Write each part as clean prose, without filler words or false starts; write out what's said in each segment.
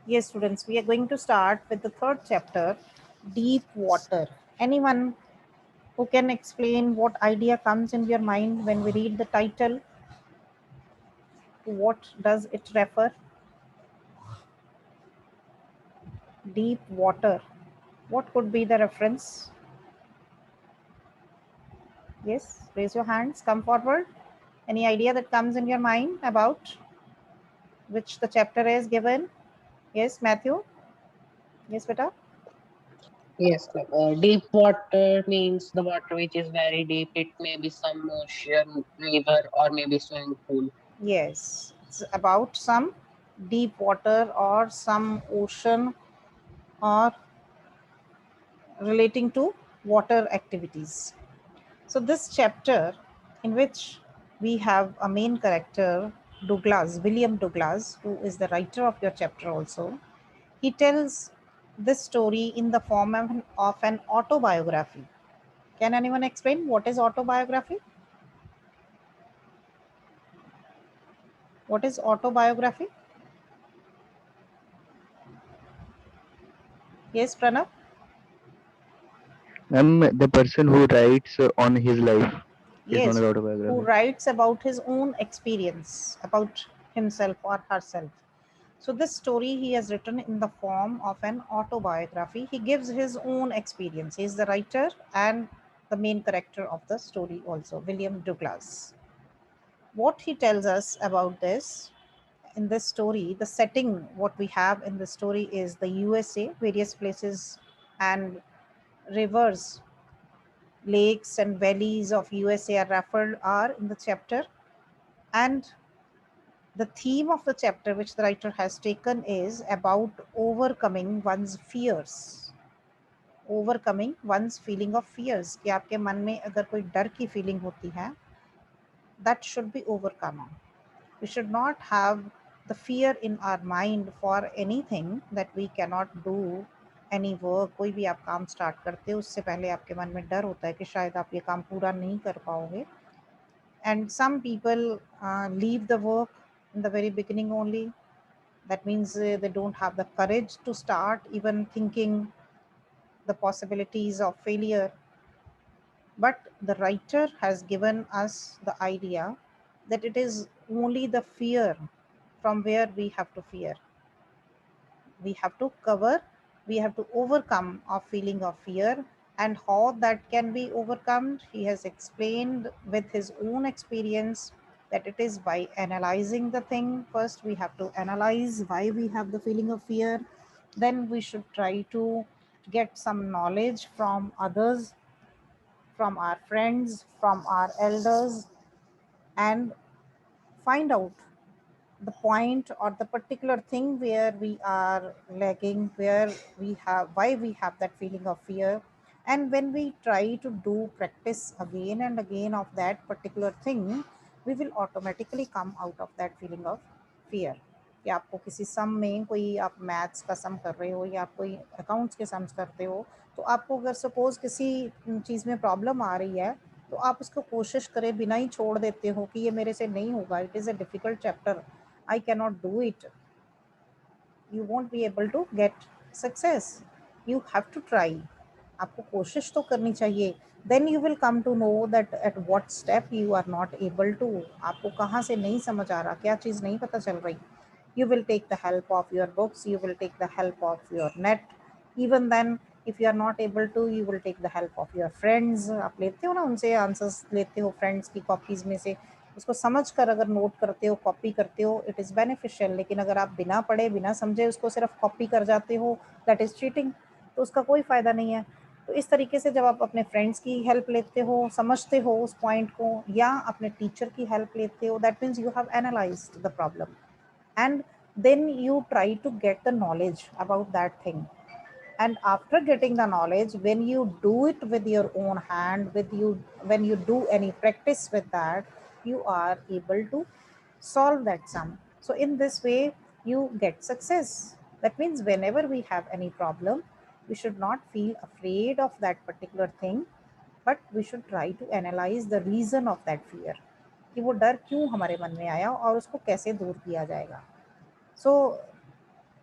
Yes, students, we are going to start with the third chapter, Deep Water. Anyone who can explain what idea comes in your mind when we read the title? To what does it refer? Deep water. What could be the reference? Yes, raise your hands, come forward. Any idea that comes in your mind about which the chapter is given? Yes, Matthew? Yes, beta? Yes, ma'am. Deep water means the water which is very deep. It may be some ocean, river, or maybe swimming pool. Yes, it's about some deep water or some ocean or relating to water activities. So, this chapter, in which we have a main character, Douglas, William Douglas, who is the writer of your chapter also, he tells this story in the form of an autobiography. Can anyone explain what is autobiography? What is autobiography? Yes, Pranav? The person who writes on his life is known Yes, as who autobiography. writes about his own experience, about himself or herself. So, this story he has written in the form of an autobiography. He gives his own experience. He is the writer and the main character of the story, also, William Douglas. What he tells us about this in this story, the setting, what we have in the story is the USA, various places and rivers, lakes, and valleys of USA are referred are in the chapter. And the theme of the chapter which the writer has taken is about overcoming one's fears. Overcoming one's feeling of fears, कि आपके मन में अगर कोई डर की feeling होती है, that should be overcome. We should not have the fear in our mind for anything that we cannot do any work. कोई भी आप काम स्टार्ट करते हो उससे पहले आपके मन में डर होता है कि शायद आप ये काम पूरा नहीं कर पाओगे. And some people leave the work in the very beginning only. That means they don't have the courage to start even thinking the possibilities of failure. But the writer has given us the idea that it is only the fear from where we have to fear. We have to cover, we have to overcome our feeling of fear, and how that can be overcome. He has explained with his own experience that it is by analyzing the thing. First, we have to analyze why we have the feeling of fear. Then, we should try to get some knowledge from others, from our friends, from our elders, and find out the point or the particular thing where we are lagging, where we have, why we have that feeling of fear. And when we try to do practice again and again of that particular thing, we will automatically come out of that feeling of fear. कि आपको किसी सम में, कोई आप maths का सम कर रहे हो या आप कोई अकाउंट्स के सम्स करते हो, तो आपको अगर सपोज किसी चीज़ में प्रॉब्लम आ रही है, तो आप उसको कोशिश करें बिना ही छोड़ देते हो कि ये मेरे से नहीं होगा, it is a difficult chapter, I cannot do it, you won't be able to get success. You have to try. आपको कोशिश तो करनी चाहिए. Then you will come to know that at what step you are not able to. आपको कहाँ से नहीं समझ आ रहा, क्या चीज़ नहीं पता चल रही. You will take the help of your books, you will take the help of your net. Even then, if you are not able to, you will take the help of your friends. आप लेते हो ना उनसे answers, लेते हो friends की copies में से, उसको समझ कर अगर नोट करते हो, कॉपी करते हो, इट इज़ बेनिफिशियल. लेकिन अगर आप बिना पढ़े बिना समझे उसको सिर्फ कॉपी कर जाते हो, दैट इज़ चीटिंग. तो उसका कोई फ़ायदा नहीं है. तो इस तरीके से जब आप अपने फ्रेंड्स की हेल्प लेते हो, समझते हो उस पॉइंट को, या अपने टीचर की हेल्प लेते हो, that means you have analysed the problem, and then you try to get the knowledge about that thing. And after getting the knowledge, when you do it with your own hand, with you, when you do any practice with that, you are able to solve that sum. So in this way you get success. That means whenever we have any problem, we should not feel afraid of that particular thing, but we should try to analyze the reason of that fear, कि वो डर क्यों हमारे मन में आया और उसको कैसे दूर किया जाएगा. So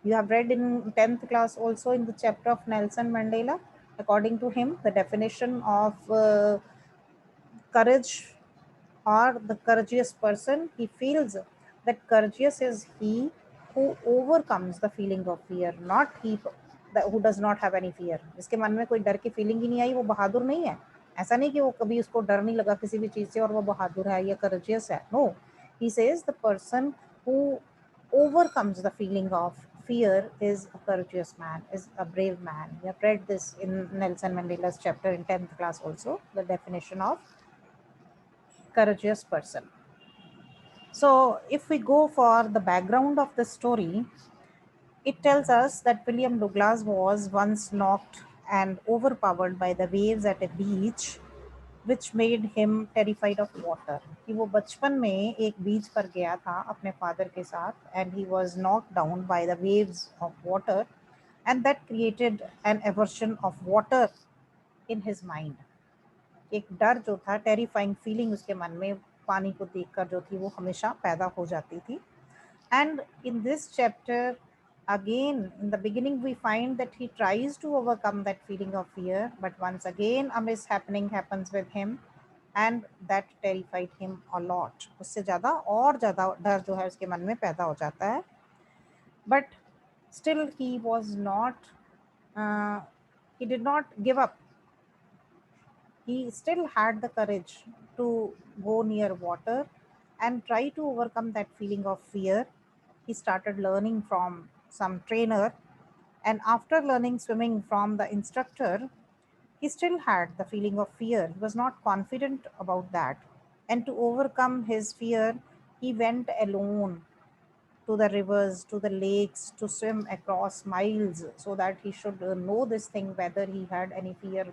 You have read in 10th class also in the chapter of Nelson Mandela. According to him, the definition of courage or the courageous person, he feels that courageous is he who overcomes the feeling of fear, not he who does not have any fear. जिसके मन में कोई डर की feeling ही नहीं आई, वो बहादुर नहीं है. ऐसा नहीं कि वो कभी उसको डर नहीं लगा किसी भी चीज से और वो बहादुर है या courageous है. No, he says the person who overcomes the feeling of fear is a courageous man, is a brave man. We have read this in Nelson Mandela's chapter in 10th class also, the definition of courageous person. So if we go for the background of the story, it tells us that William Douglas was once knocked and overpowered by the waves at a beach, which made him terrified of water. कि वो बचपन में एक बीच पर गया था अपने father के साथ, and he was knocked down by the waves of water, and that created an aversion of water in his mind. एक डर जो था, टेरिफाइंग फीलिंग उसके मन में पानी को देखकर जो थी वो हमेशा पैदा हो जाती थी. And in this chapter, again in the beginning we find that he tries to overcome that feeling of fear, but once again a mishappening happens with him and that terrified him a lot. उससे ज़्यादा और ज़्यादा डर जो है उसके मन में पैदा हो जाता है. But still he was not he did not give up. He still had the courage to go near water and try to overcome that feeling of fear. He started learning from some trainer, and after learning swimming from the instructor, he still had the feeling of fear. He was not confident about that. And to overcome his fear, he went alone to the rivers, to the lakes, to swim across miles so that he should know this thing whether he had any fear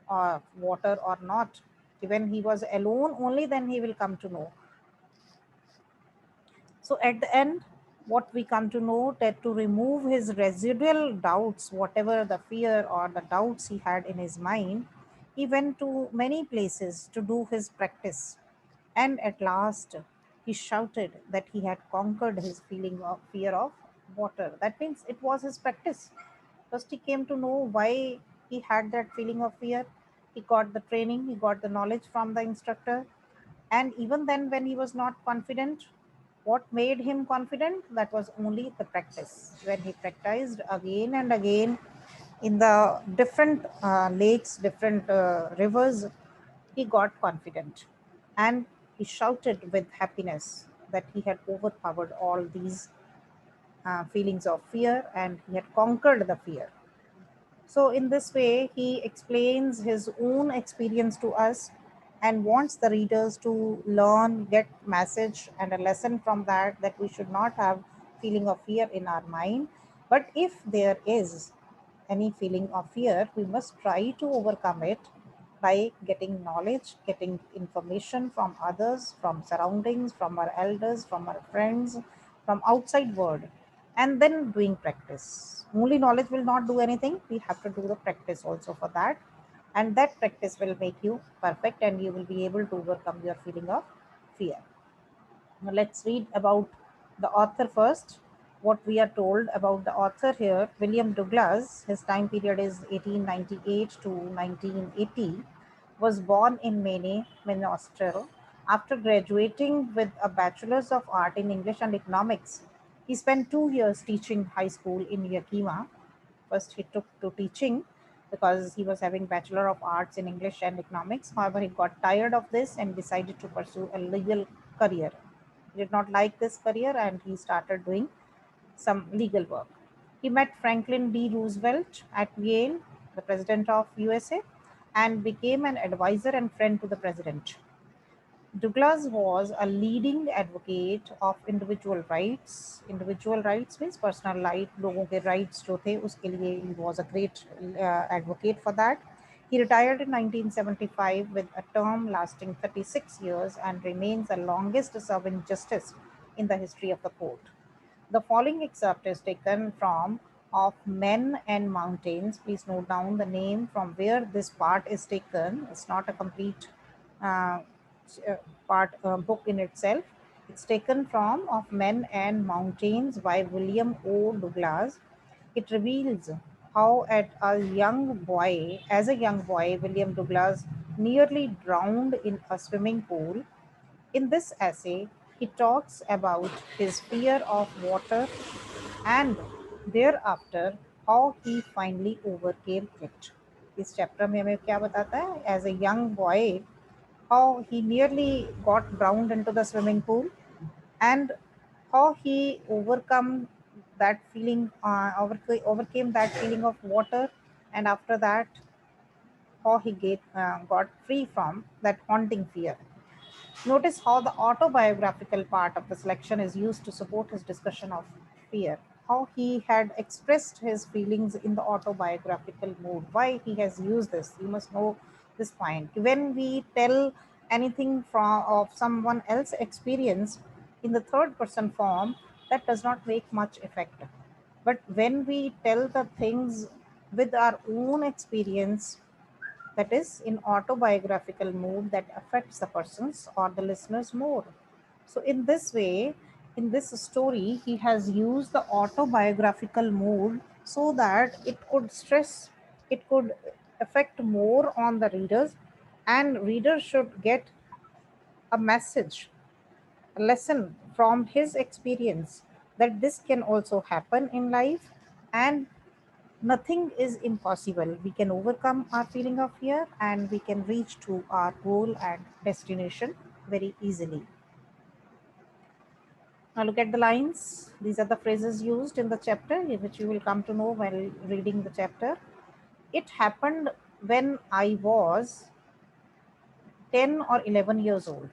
of water or not. When he was alone, only then he will come to know. So at the end, what we come to know that to remove his residual doubts, whatever the fear or the doubts he had in his mind, he went to many places to do his practice. And at last, he shouted that he had conquered his feeling of fear of water. That means it was his practice. First, he came to know why he had that feeling of fear. He got the training, he got the knowledge from the instructor. And even then, when he was not confident, what made him confident? That was only the practice. When he practiced again and again in the different lakes, different rivers, he got confident and he shouted with happiness that he had overpowered all these feelings of fear and he had conquered the fear. So, in this way, he explains his own experience to us and wants the readers to learn, get message and a lesson from that, that we should not have feeling of fear in our mind. But if there is any feeling of fear, we must try to overcome it by getting knowledge, getting information from others, from surroundings, from our elders, from our friends, from outside world, and then doing practice. Only knowledge will not do anything. We have to do the practice also for that. And that practice will make you perfect and you will be able to overcome your feeling of fear. Now let's read about the author first. What we are told about the author here, William Douglas, his time period is 1898 to 1980, was born in Maine, Minnesota. After graduating with a Bachelor's of Art in English and Economics, he spent 2 years teaching high school in Yakima. First, he took to teaching because he was having Bachelor of Arts in English and Economics. However, he got tired of this and decided to pursue a legal career. He did not like this career and he started doing some legal work. He met Franklin D. Roosevelt at Yale, the president of USA, and became an advisor and friend to the president. Douglas was a leading advocate of individual rights. Individual rights means personal right, लोगों के rights जो थे उसके लिए he was a great advocate for that. He retired in 1975 with a term lasting 36 years and remains the longest serving justice in the history of the court. The following excerpt is taken from Of Men and Mountains. Please note down the name from where this part is taken. It's not a complete uh, book in itself. It's taken from Of Men and Mountains by William O. Douglas. It reveals how as a young boy, William Douglas nearly drowned in a swimming pool. In this essay, he talks about his fear of water and thereafter how he finally overcame it. इस chapter में हमें क्या बताता है? As a young boy, how he nearly got drowned into the swimming pool and how he overcame that feeling of water, and after that how he got free from that haunting fear. Notice how the autobiographical part of the selection is used to support his discussion of fear. How he had expressed his feelings in the autobiographical mood. Why he has used this? You must know this point. When we tell anything from of someone else's experience in the third person form, that does not make much effect. But when we tell the things with our own experience, that is in autobiographical mood, that affects the persons or the listeners more. So in this way, in this story, he has used the autobiographical mood so that it could affect more on the readers, and readers should get a message, a lesson from his experience, that this can also happen in life and nothing is impossible. We can overcome our feeling of fear and we can reach to our goal and destination very easily. Now look at the lines. These are the phrases used in the chapter, which you will come to know while reading the chapter. It happened when I was 10 or 11 years old.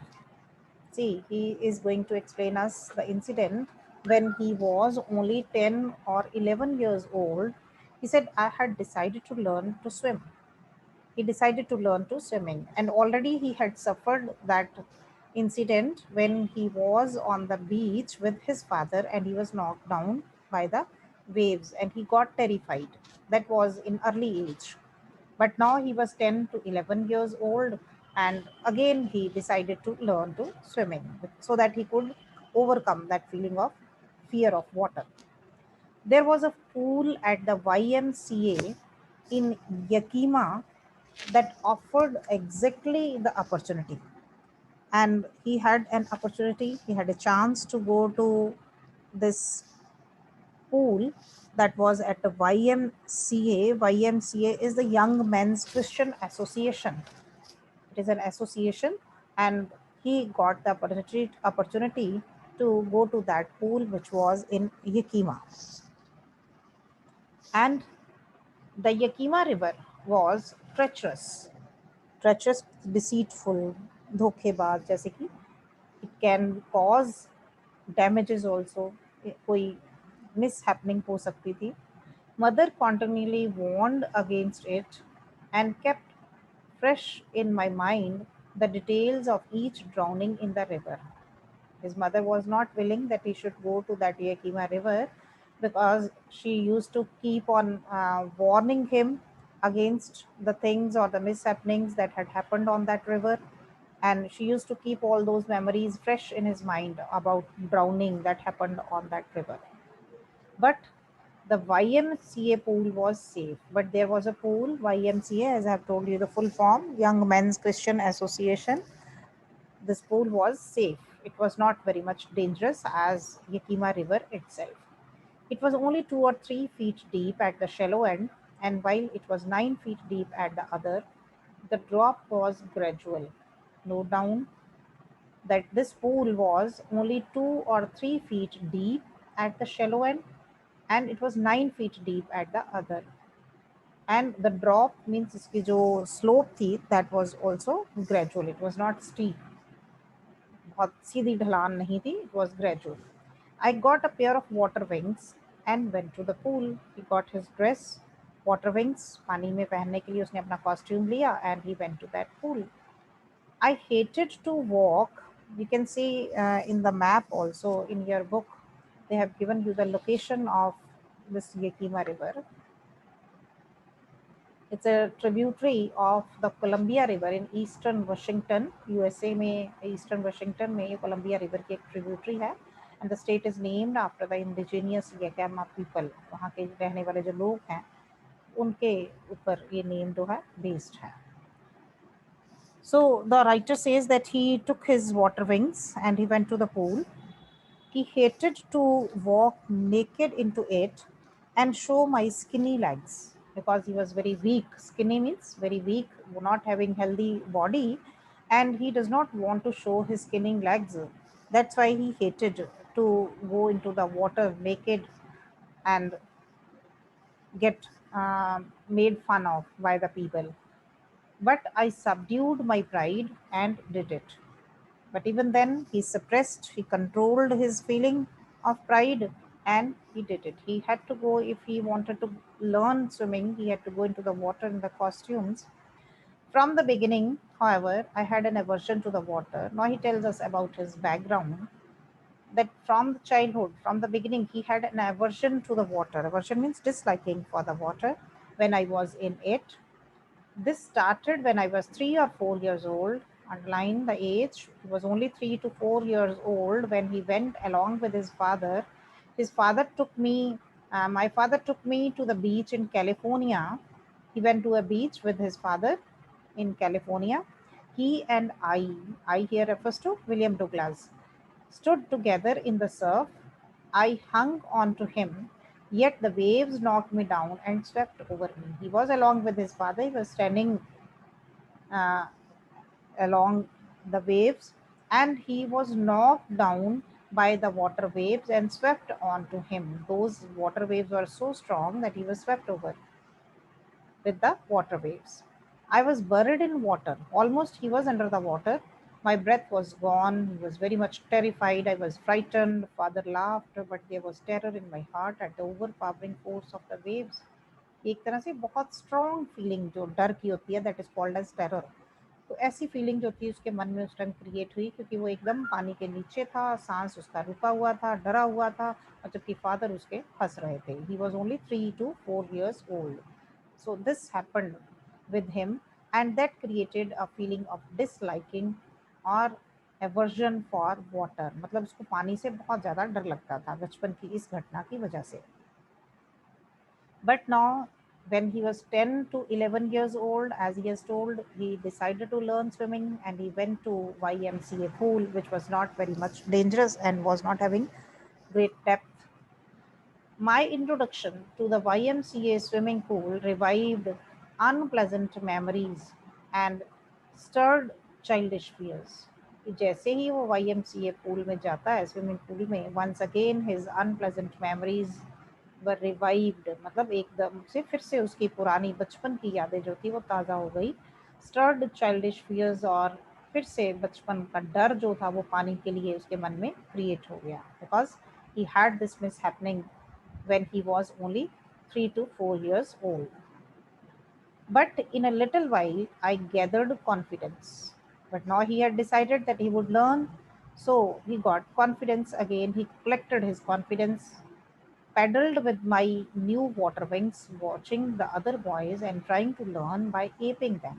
See, he is going to explain us the incident when he was only 10 or 11 years old. He said, I had decided to learn to swim. He decided to learn to swimming, and already he had suffered that incident when he was on the beach with his father and he was knocked down by the waves and he got terrified. That was in early age, but now he was 10 to 11 years old, and again he decided to learn to swimming so that he could overcome that feeling of fear of water. There was a pool at the YMCA in Yakima that offered exactly the opportunity. And he had an opportunity, he had a chance to go to this pool that was at the YMCA. YMCA is the Young Men's Christian Association. It is an association, and he got the opportunity to go to that pool, which was in Yakima. And the Yakima River was treacherous, deceitful, धोखेबाज, जैसे कि it can cause damages also. कोई mishappening हो सकती थी. Mother continually warned against it and kept fresh in my mind the details of each drowning in the river. His mother was not willing that he should go to that Yakima River because she used to keep on warning him against the things or the mishappenings that had happened on that river. And she used to keep all those memories fresh in his mind about drowning that happened on that river. But the YMCA pool was safe. But there was a pool, YMCA, as I have told you, the full form, Young Men's Christian Association. This pool was safe. It was not very much dangerous as Yakima River itself. It was only 2 or 3 feet deep at the shallow end, and while it was 9 feet deep at the other, the drop was gradual. Note down that this pool was only 2 or 3 feet deep at the shallow end, and it was 9 feet deep at the other. And the drop means इसकी जो slope थी, that was also gradual. It was not steep. बहुत सीधी ढलान नहीं थी. It was gradual. I got a pair of water wings and went to the pool. He got his dress, water wings, पानी में पहनने के लिए उसने अपना costume लिया, and he went to that pool. I hated to walk. You can see in the map also in your book, they have given you the location of this Yakima River. It's a tributary of the Columbia River in eastern Washington, USA में eastern Washington में ये Columbia River की एक tributary है, and the state is named after the indigenous Yakama people. वहाँ के रहने वाले जो लोग हैं उनके ऊपर ये name जो है based है. So the writer says that he took his water wings and he went to the pool. He hated to walk naked into it and show my skinny legs because he was very weak. Skinny means very weak, not having healthy body, and he does not want to show his skinny legs. That's why he hated to go into the water naked and get made fun of by the people. But I subdued my pride and did it. But even then, he suppressed, he controlled his feeling of pride and he did it. He had to go, if he wanted to learn swimming, he had to go into the water in the costumes. From the beginning, however, I had an aversion to the water. Now he tells us about his background, that from the childhood, from the beginning, he had an aversion to the water. Aversion means disliking for the water when I was in it. This started when I was 3 or 4 years old. Underline the age. He was only 3 to 4 years old when he went along with his father. His father took me, my father took me to the beach in California. He went to a beach with his father in California. He and I here refers to William Douglas, stood together in the surf. I hung on to him, yet the waves knocked me down and swept over me. He was along with his father, he was standing uh, along the waves, and he was knocked down by the water waves and swept onto him. Those water waves were so strong that he was swept over with the water waves. I was buried in water. Almost he was under the water. My breath was gone. He was very much terrified. I was frightened. Father laughed, but there was terror in my heart at the overpowering force of the waves. एक तरह से बहुत strong feeling जो डर की होती है, that is called as terror. तो ऐसी फीलिंग जो थी उसके मन में उस टाइम क्रिएट हुई, क्योंकि वो एकदम पानी के नीचे था, सांस उसका रुका हुआ था, डरा हुआ था, और जबकि फादर उसके हंस रहे थे. He was only 3 to 4 years old. So this happened with him, and that created a feeling of disliking or aversion for water. मतलब उसको पानी से बहुत ज़्यादा डर लगता था बचपन की इस घटना की वजह से. But now, when he was 10 to 11 years old, as he has told, he decided to learn swimming and he went to YMCA pool, which was not very much dangerous and was not having great depth. My introduction to the YMCA swimming pool revived unpleasant memories and stirred childish fears. जैसे ही वो YMCA pool में जाता है, swimming pool में, once again his unpleasant memories were revived. मतलब एकदम से फिर से उसकी पुरानी बचपन की यादें जो थी वो ताज़ा हो गई. Stirred childish fears, और फिर से बचपन का डर जो था वो पानी के लिए उसके मन में क्रिएट हो गया, because he had this mishappening when he was only 3 to 4 years old. But in a little while, I gathered confidence. But now he had decided that he would learn, so he got confidence again. He collected his confidence, paddled with my new water wings, watching the other boys and trying to learn by aping them.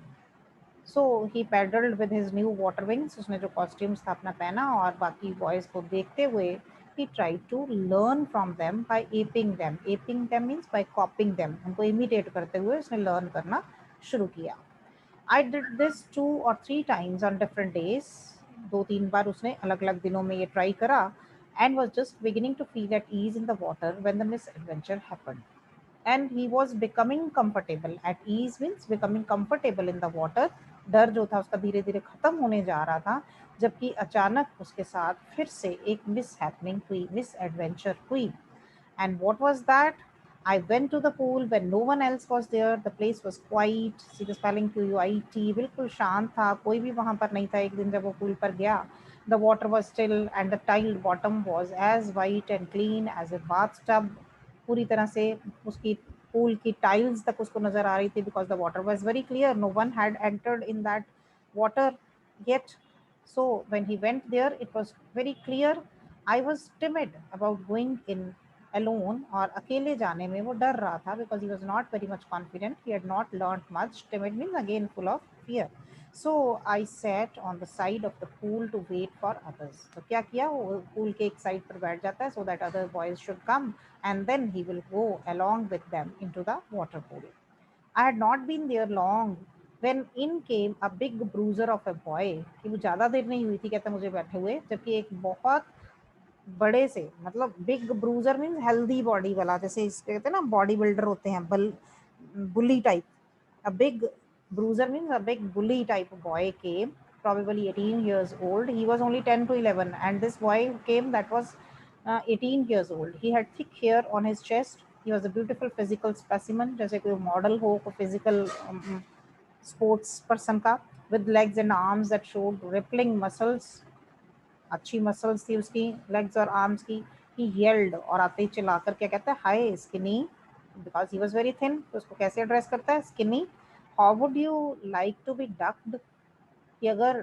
So he paddled with his new water wings, उसने जो costumes था अपना पहना, और बाकी boys को देखते हुए he tried to learn from them by aping them. Aping them means by copying them. उनको imitate करते हुए उसने learn करना शुरू किया. I did this 2 or 3 times on different days. 2-3 बार उसने अलग अलग दिनों में ये try करा, and was just beginning to feel at ease in the water when the misadventure happened. And he was becoming comfortable. At ease means becoming comfortable in the water. डर जो था उसका धीरे धीरे खत्म होने जा रहा था, जबकि अचानक उसके साथ फिर से एक मिस हैपनिंग हुई, मिस एडवेंचर हुई. And what was that? I went to the pool when no one else was there. The place was quiet. See the spelling, QUIT. बिल्कुल शांत था, कोई भी वहां पर नहीं था. एक दिन जब वो पूल पर गया, the water was still and the tiled bottom was as white and clean as a bathtub. पूरी तरह से उसकी पूल की टाइल्स तक उसको नजर आ रही थी, because the water was very clear. No one had entered in that water yet. So when he went there, it was very clear. I was timid about going in alone और अकेले जाने में वो डर रहा था, because he was not very much confident, he had not learned much. Timid means again full of fear. So I sat on the side of the pool to wait for others. तो क्या किया, वो pool के एक side पर बैठ जाता है so that other boys should come and then he will go along with them into the water pool. I had not been there long when in came a big bruiser of a boy. कि वो ज़्यादा देर नहीं हुई थी कहता मुझे बैठे हुए, जबकि एक बहुत बड़े से, मतलब big bruiser means healthy body वाला, जैसे इसके कहते हैं ना बॉडी बिल्डर होते हैं, bully type. A big bruiser means a big bully type of boy came, probably 18 years old. He was only 10 to 11, and this boy who came, that was 18 years old. He had thick hair on his chest. He was a beautiful physical specimen, जैसे कोई model हो, कोई physical sports person का, with legs and arms that showed rippling muscles. अच्छी muscles थी उसकी legs और arms की. ही येल्ड, और आते ही चिल्लाकर क्या कहता है, hi skinny, because he was very thin. तो उसको कैसे एड्रेस करता है, skinny. How would you like to be ducked, कि अगर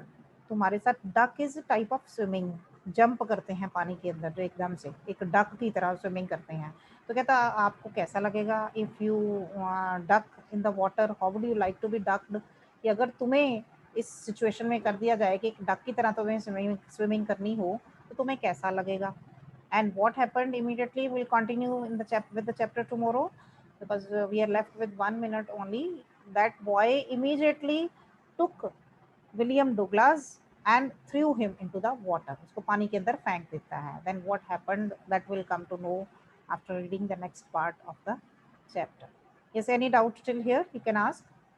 तुम्हारे साथ, duck is type of swimming, jump करते हैं पानी के अंदर एकदम से, एक डक की तरह स्विमिंग करते हैं. तो कहता आपको कैसा लगेगा, if you duck in the water, how would you like to be ducked, कि अगर तुम्हें इस सिचुएशन में कर दिया जाए कि एक डक की तरह तुम्हें स्विमिंग करनी हो, तो तुम्हें कैसा लगेगा. And what happened immediately, we'll continue in the with the chapter tomorrow, because we are left with 1 minute only. That boy immediately took William Douglas and threw him into the water. उसको पानी के अंदर फेंक देता है. Then what happened, that will come to know after reading the next part of the chapter. Yes, any doubt till here you can ask.